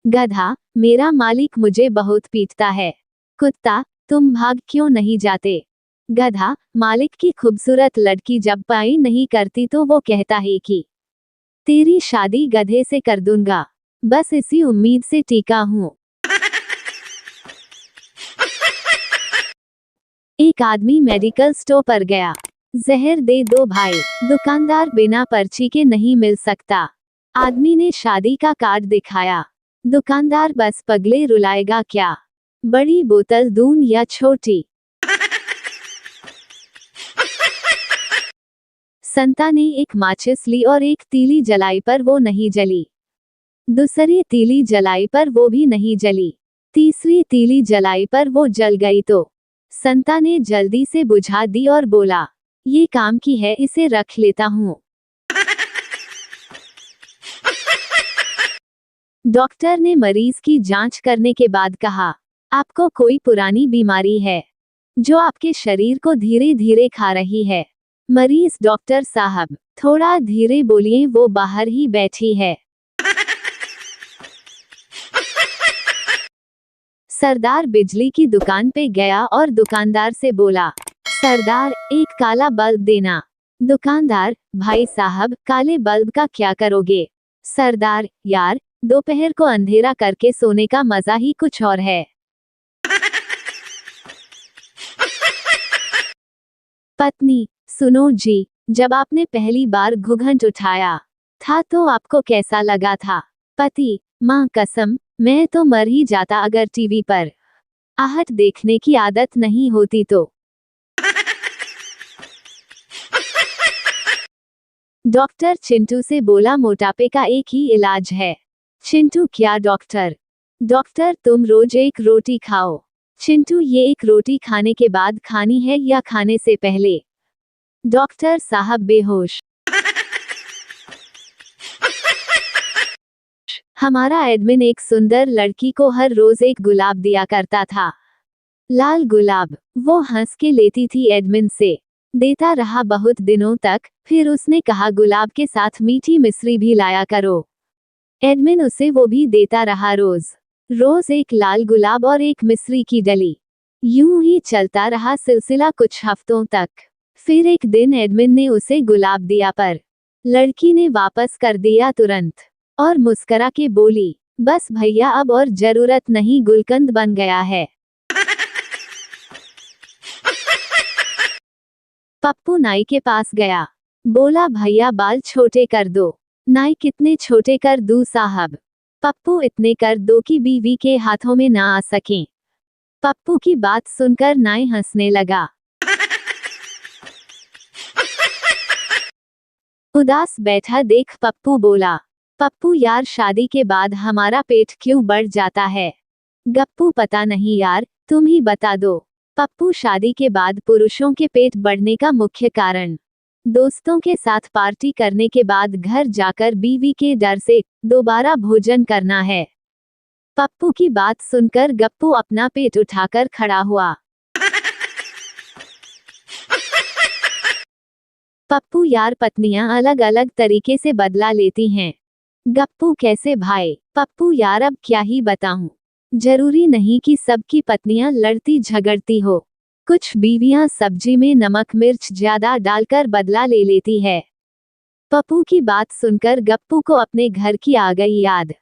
गधा, मेरा मालिक मुझे बहुत पीटता है। कुत्ता, तुम भाग क्यों नहीं जाते? गधा, मालिक की खूबसूरत लड़की जब पाई नहीं करती तो वो कहता है कि तेरी शादी गधे से कर दूंगा। बस इसी उम्मीद से टीका हूँ। एक आदमी मेडिकल स्टोर पर गया। जहर दे दो भाई। दुकानदार, बिना पर्ची के नहीं मिल सकता। आदमी ने शादी का कार्ड दिखाया। दुकानदार, बस पगले रुलाएगा क्या? बड़ी बोतल दूं या छोटी? संता ने एक माचिस ली और एक तीली जलाई पर वो नहीं जली। दूसरी तीली जलाई पर वो भी नहीं जली। तीसरी तीली जलाई पर वो जल गई तो संता ने जल्दी से बुझा दी और बोला, ये काम की है, इसे रख लेता हूँ। डॉक्टर ने मरीज की जांच करने के बाद कहा, आपको कोई पुरानी बीमारी है जो आपके शरीर को धीरे धीरे खा रही है। मरीज, डॉक्टर साहब थोड़ा धीरे बोलिए, वो बाहर ही बैठी है। सरदार बिजली की दुकान पे गया और दुकानदार से बोला, सरदार, एक काला बल्ब देना। दुकानदार, भाई साहब, काले बल्ब का क्या करोगे? सरदार, यार, दोपहर को अंधेरा करके सोने का मजा ही कुछ और है। पत्नी, सुनो जी, जब आपने पहली बार घूंघट उठाया था तो आपको कैसा लगा था? पति, माँ कसम, मैं तो मर ही जाता अगर टीवी पर आहट देखने की आदत नहीं होती तो। डॉक्टर चिंटू से बोला, मोटापे का एक ही इलाज है। चिंटू, क्या डॉक्टर? डॉक्टर, तुम रोज एक रोटी खाओ। चिंटू, ये एक रोटी खाने के बाद खानी है या खाने से पहले? डॉक्टर साहब, बेहोश। हमारा एडमिन एक सुंदर लड़की को हर रोज एक गुलाब दिया करता था। लाल गुलाब। वो हंस के लेती थी एडमिन से। देता रहा बहुत दिनों तक, फिर उसने कहा, गुलाब के साथ मीठी मिश्री भी लाया करो। एडमिन उसे वो भी देता रहा, रोज रोज एक लाल गुलाब और एक मिश्री की डली। यूं ही चलता रहा सिलसिला कुछ हफ्तों तक। फिर एक दिन एडमिन ने उसे गुलाब दिया पर लड़की ने वापस कर दिया तुरंत और मुस्करा के बोली, बस भैया, अब और जरूरत नहीं, गुलकंद बन गया है। पप्पू नाई के पास गया। बोला, भैया, बाल छोटे कर दो। नाई, कितने छोटे कर दूं साहब? पप्पू, इतने कर दो कि बीवी के हाथों में ना आ सकें। पप्पू की बात सुनकर नाई हंसने लगा। उदास बैठा देख पप्पू बोला, पप्पू यार, शादी के बाद हमारा पेट क्यों बढ़ जाता है? गप्पू, पता नहीं यार, तुम ही बता दो। पप्पू, शादी के बाद पुरुषों के पेट बढ़ने का मुख्य कारण दोस्तों के साथ पार्टी करने के बाद घर जाकर बीवी के डर से दोबारा भोजन करना है। पप्पू की बात सुनकर गप्पू अपना पेट उठाकर खड़ा हुआ। पप्पू यार, पत्नियां अलग अलग तरीके से बदला लेती हैं। गप्पू, कैसे भाई? पप्पू यार, अब क्या ही बताऊं, जरूरी नहीं कि सबकी पत्नियां लड़ती झगड़ती हो। कुछ बीवियां सब्जी में नमक मिर्च ज्यादा डालकर बदला ले लेती है। पप्पू की बात सुनकर गप्पू को अपने घर की आ गई याद।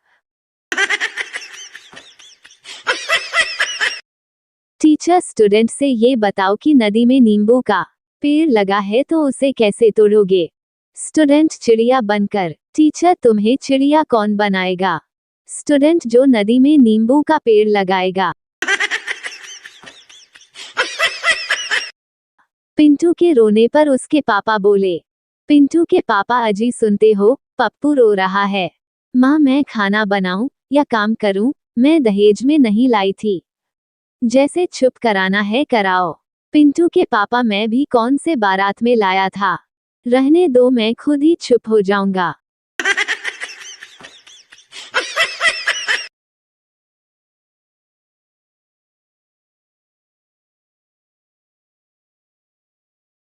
टीचर स्टूडेंट से, ये बताओ कि नदी में नींबू का पेड़ लगा है तो उसे कैसे तोड़ोगे? स्टूडेंट, चिड़िया बनकर। टीचर, तुम्हें चिड़िया कौन बनाएगा? स्टूडेंट, जो नदी में नींबू का पेड़ लगाएगा। पिंटू के रोने पर उसके पापा बोले, पिंटू के पापा, अजी सुनते हो, पप्पू रो रहा है। माँ, मैं खाना बनाऊं या काम करूं? मैं दहेज में नहीं लाई थी। जैसे चुप कराना है कराओ। पिंटू के पापा, मैं भी कौन से बारात में लाया था? रहने दो, मैं खुद ही चुप हो जाऊंगा।